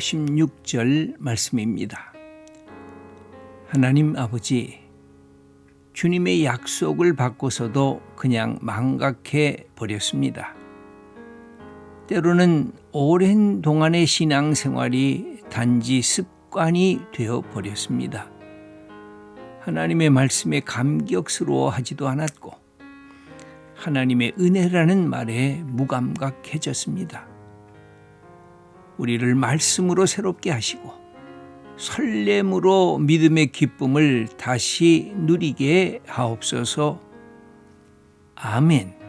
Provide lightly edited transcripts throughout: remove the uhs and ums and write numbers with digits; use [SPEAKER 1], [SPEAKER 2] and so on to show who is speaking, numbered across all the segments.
[SPEAKER 1] 56절 말씀입니다. 하나님 아버지, 주님의 약속을 받고서도 그냥 망각해 버렸습니다. 때로는 오랜 동안의 신앙생활이 단지 습관이 되어 버렸습니다. 하나님의 말씀에 감격스러워하지도 않았고 하나님의 은혜라는 말에 무감각해졌습니다. 우리를 말씀으로 새롭게 하시고 설렘으로 믿음의 기쁨을 다시 누리게 하옵소서. 아멘.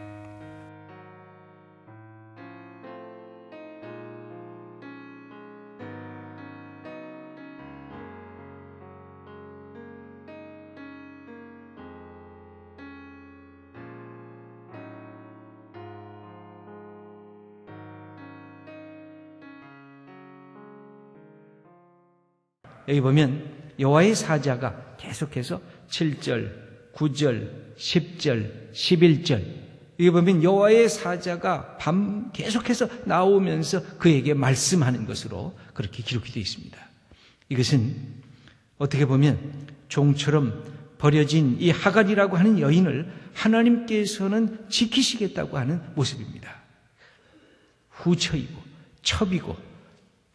[SPEAKER 2] 여기 보면 여호와의 사자가 계속해서 7절, 9절, 10절, 11절 여기 보면 여호와의 사자가 계속해서 나오면서 그에게 말씀하는 것으로 그렇게 기록이 되어 있습니다. 이것은 어떻게 보면 종처럼 버려진 이 하갈이라고 하는 여인을 하나님께서는 지키시겠다고 하는 모습입니다. 후처이고 첩이고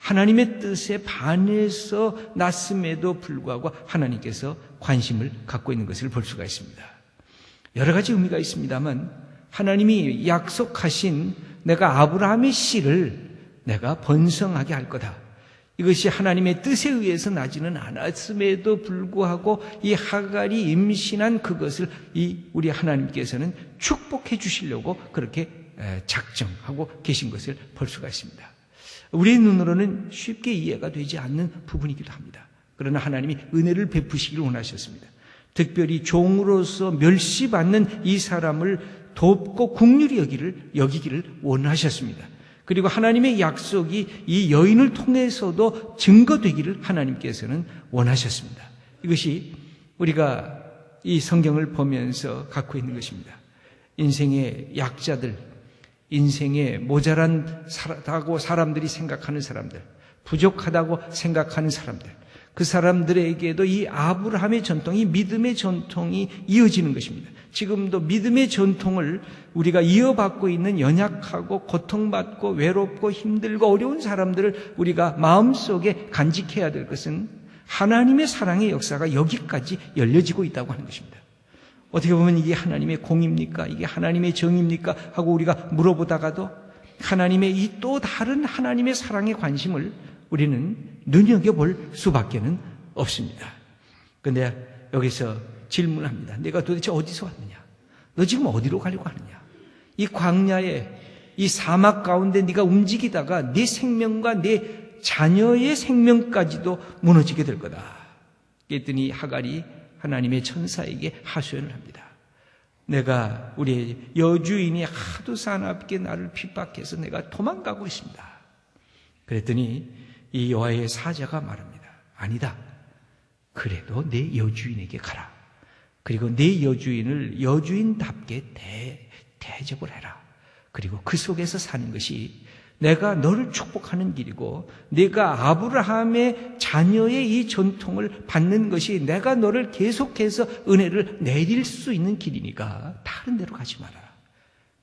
[SPEAKER 2] 하나님의 뜻에 반해서 났음에도 불구하고 하나님께서 관심을 갖고 있는 것을 볼 수가 있습니다. 여러 가지 의미가 있습니다만 하나님이 약속하신 내가 아브라함의 씨를 내가 번성하게 할 거다. 이것이 하나님의 뜻에 의해서 나지는 않았음에도 불구하고 이 하갈이 임신한 그것을 우리 하나님께서는 축복해 주시려고 그렇게 작정하고 계신 것을 볼 수가 있습니다. 우리의 눈으로는 쉽게 이해가 되지 않는 부분이기도 합니다. 그러나 하나님이 은혜를 베푸시기를 원하셨습니다. 특별히 종으로서 멸시받는 이 사람을 돕고 긍휼히 여기기를 원하셨습니다. 그리고 하나님의 약속이 이 여인을 통해서도 증거되기를 하나님께서는 원하셨습니다. 이것이 우리가 이 성경을 보면서 갖고 있는 것입니다. 인생의 약자들, 인생에 모자란다고 사람들이 생각하는 사람들, 부족하다고 생각하는 사람들, 그 사람들에게도 이 아브라함의 전통이 믿음의 전통이 이어지는 것입니다. 지금도 믿음의 전통을 우리가 이어받고 있는 연약하고 고통받고 외롭고 힘들고 어려운 사람들을 우리가 마음속에 간직해야 될 것은 하나님의 사랑의 역사가 여기까지 열려지고 있다고 하는 것입니다. 어떻게 보면 이게 하나님의 공입니까? 이게 하나님의 정입니까? 하고 우리가 물어보다가도 하나님의 이 또 다른 하나님의 사랑의 관심을 우리는 눈여겨볼 수밖에는 없습니다. 그런데 여기서 질문합니다. 내가 도대체 어디서 왔느냐? 너 지금 어디로 가려고 하느냐? 이 광야에 이 사막 가운데 네가 움직이다가 네 생명과 네 자녀의 생명까지도 무너지게 될 거다. 그랬더니 하갈이 하나님의 천사에게 하소연을 합니다. 내가 우리 여주인이 하도 사납게 나를 핍박해서 내가 도망가고 있습니다. 그랬더니 이 여호와의 사자가 말합니다. 아니다. 그래도 내 여주인에게 가라. 그리고 내 여주인을 여주인답게 대접을 해라. 그리고 그 속에서 사는 것이 내가 너를 축복하는 길이고 내가 아브라함의 자녀의 이 전통을 받는 것이 내가 너를 계속해서 은혜를 내릴 수 있는 길이니까 다른 데로 가지 마라.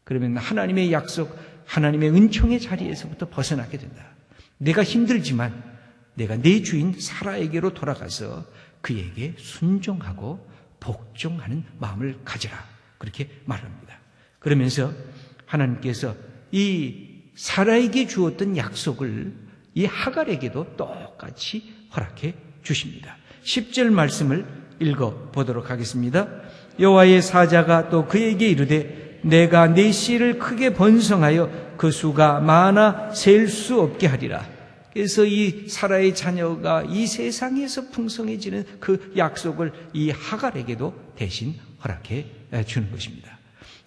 [SPEAKER 2] 그러면 하나님의 약속, 하나님의 은총의 자리에서부터 벗어나게 된다. 내가 힘들지만 내가 내 주인 사라에게로 돌아가서 그에게 순종하고 복종하는 마음을 가져라. 그렇게 말합니다. 그러면서 하나님께서 이 사라에게 주었던 약속을 이 하갈에게도 똑같이 허락해 주십니다. 10절 말씀을 읽어보도록 하겠습니다. 여호와의 사자가 또 그에게 이르되 내가 네 씨를 크게 번성하여 그 수가 많아 셀 수 없게 하리라. 그래서 이 사라의 자녀가 이 세상에서 풍성해지는 그 약속을 이 하갈에게도 대신 허락해 주는 것입니다.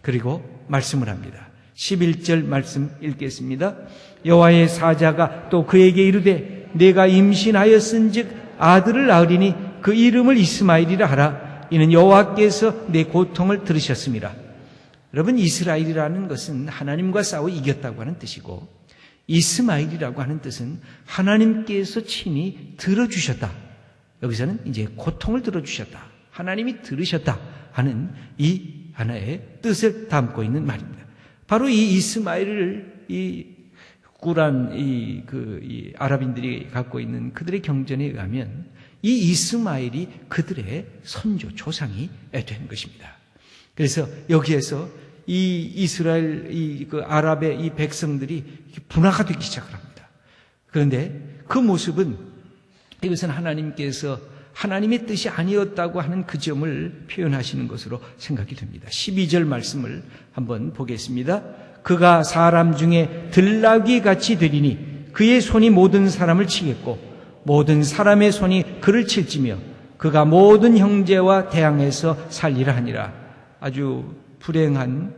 [SPEAKER 2] 그리고 말씀을 합니다. 11절 말씀 읽겠습니다. 여호와의 사자가 또 그에게 이르되 내가 임신하였은즉 아들을 낳으리니 그 이름을 이스마엘이라 하라. 이는 여호와께서 내 고통을 들으셨음이라. 여러분, 이스라엘이라는 것은 하나님과 싸워 이겼다고 하는 뜻이고 이스마엘이라고 하는 뜻은 하나님께서 친히 들어주셨다. 여기서는 이제 고통을 들어주셨다. 하나님이 들으셨다 하는 이 하나의 뜻을 담고 있는 말입니다. 바로 이 이스마엘을 이 꾸란 이 아랍인들이 갖고 있는 그들의 경전에 의하면 이 이스마엘이 그들의 선조 조상이 된 것입니다. 그래서 여기에서 이 이스라엘 그 아랍의 이 백성들이 분화가 되기 시작을 합니다. 그런데 그 모습은 이것은 하나님께서 하나님의 뜻이 아니었다고 하는 그 점을 표현하시는 것으로 생각이 됩니다. 12절 말씀을 한번 보겠습니다. 그가 사람 중에 들나귀 같이 되리니 그의 손이 모든 사람을 치겠고 모든 사람의 손이 그를 칠지며 그가 모든 형제와 대항해서 살리라 하니라. 아주 불행한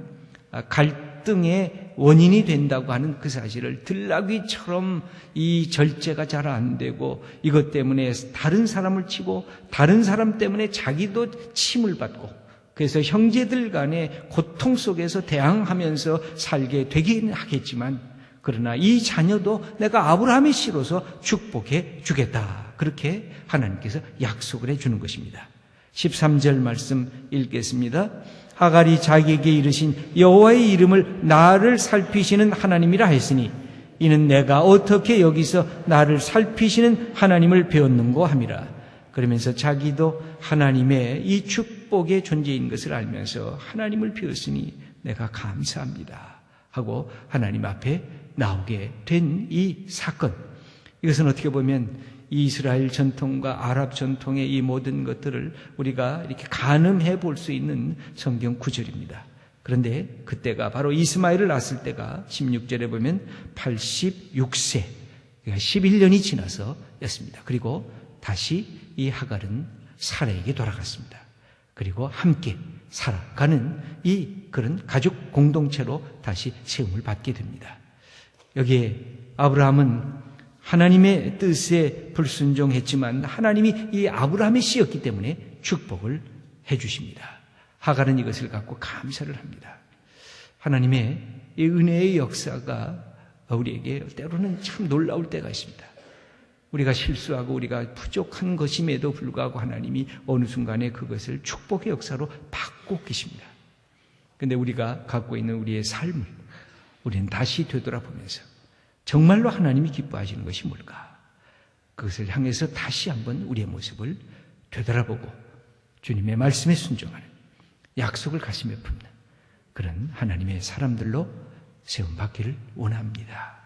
[SPEAKER 2] 갈등의 원인이 된다고 하는 그 사실을 들나귀처럼 이 절제가 잘 안 되고 이것 때문에 다른 사람을 치고 다른 사람 때문에 자기도 침을 받고 그래서 형제들 간의 고통 속에서 대항하면서 살게 되긴 하겠지만 그러나 이 자녀도 내가 아브라함의 씨로서 축복해 주겠다. 그렇게 하나님께서 약속을 해 주는 것입니다. 13절 말씀 읽겠습니다. 하갈이 자기에게 이르신 여호와의 이름을 나를 살피시는 하나님이라 했으니 이는 내가 어떻게 여기서 나를 살피시는 하나님을 배웠는고 함이라. 그러면서 자기도 하나님의 이 축복의 존재인 것을 알면서 하나님을 배웠으니 내가 감사합니다 하고 하나님 앞에 나오게 된 이 사건, 이것은 어떻게 보면 이스라엘 전통과 아랍 전통의 이 모든 것들을 우리가 이렇게 가늠해 볼 수 있는 성경 구절입니다. 그런데 그때가 바로 이스마엘을 낳았을 때가 16절에 보면 86세, 그러니까 11년이 지나서였습니다. 그리고 다시 이 하갈은 사라에게 돌아갔습니다. 그리고 함께 살아가는 이 그런 가족 공동체로 다시 세움을 받게 됩니다. 여기에 아브라함은 하나님의 뜻에 불순종했지만 하나님이 이 아브라함의 씨였기 때문에 축복을 해 주십니다. 하갈은 이것을 갖고 감사를 합니다. 하나님의 이 은혜의 역사가 우리에게 때로는 참 놀라울 때가 있습니다. 우리가 실수하고 우리가 부족한 것임에도 불구하고 하나님이 어느 순간에 그것을 축복의 역사로 받고 계십니다. 그런데 우리가 갖고 있는 우리의 삶을 우리는 다시 되돌아보면서 정말로 하나님이 기뻐하시는 것이 뭘까? 그것을 향해서 다시 한번 우리의 모습을 되돌아보고 주님의 말씀에 순종하는, 약속을 가슴에 품는 그런 하나님의 사람들로 세움받기를 원합니다.